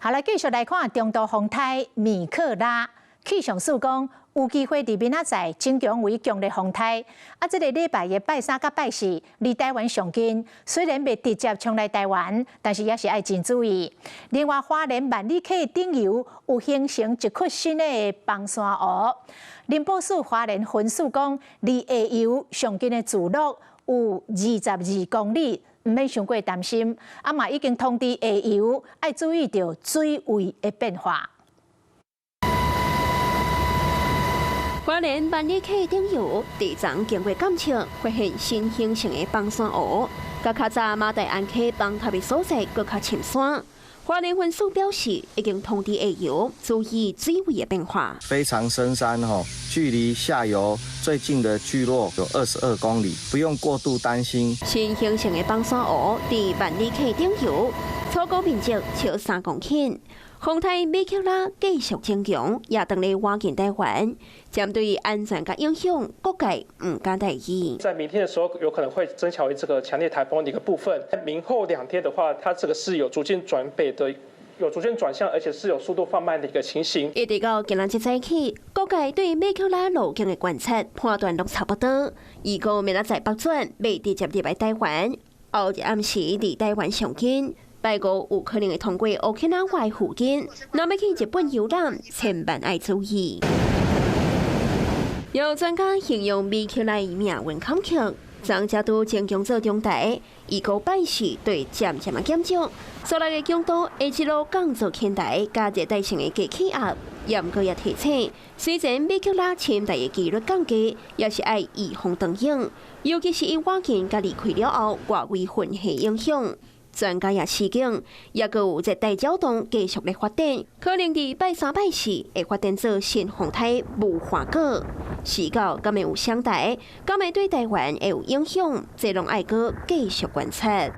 好，來繼續來看中度風颱米克拉。氣象署講有機會在明仔載增強為強烈風颱。這個禮拜的拜三甲拜四離台灣上近，雖然未直接衝來台灣，但是也是愛真注意。另外，花蓮萬里溪頂游有形成一窟新的崩山湖。林寶署花蓮分署講，離下游上近的自落有22公里。唔免傷過擔心，嘛已經通知下游要注意到水位的變化。花蓮萬里溪頂游地層經過監測，發現新形成的崩山湖，甲較早馬大安溪崩塌的所在更較深山。花蓮分署表示，已經通知下游注意水位的變化。非常深山距離下游最近的聚落有22公里，不用過度擔心。新形成的崩山湖在萬里溪頂游，初稿面積超3公頃。風颱米克拉繼續增強，也等來挖進台灣。針對安全甲影響，各界唔敢大意。在明天的時候，有可能會增強為這個強烈颱風的一個部分。明後2天的話，它這個是有逐漸轉北的，有逐漸轉向，而且是有速度放慢的一個情形。一直到今日早起，各界對米克拉路徑的觀察判斷都差不多。預告明仔載北轉，未直接入來台灣，後日暗時離台灣上近。拜五有可能會通過沖繩灣附近，若要去日本遊覽，千萬要注意。有專家形容米克拉命運坎坷，張家都增強做中台，預告拜四對漸漸的減少。所來的強度會一路降做天台，加熱帶性的低氣壓，也毋過也提醒，雖然米克拉侵台的幾率降低，也是愛預防長影，尤其是伊挖進甲離開了後，外圍混合影響。專家也示警，也閣有熱帶擾動繼續來發展，可能在拜三拜四會發展做新風颱無花果。時到敢會有上台，敢會對台灣會有影響，這攏愛閣繼續觀察。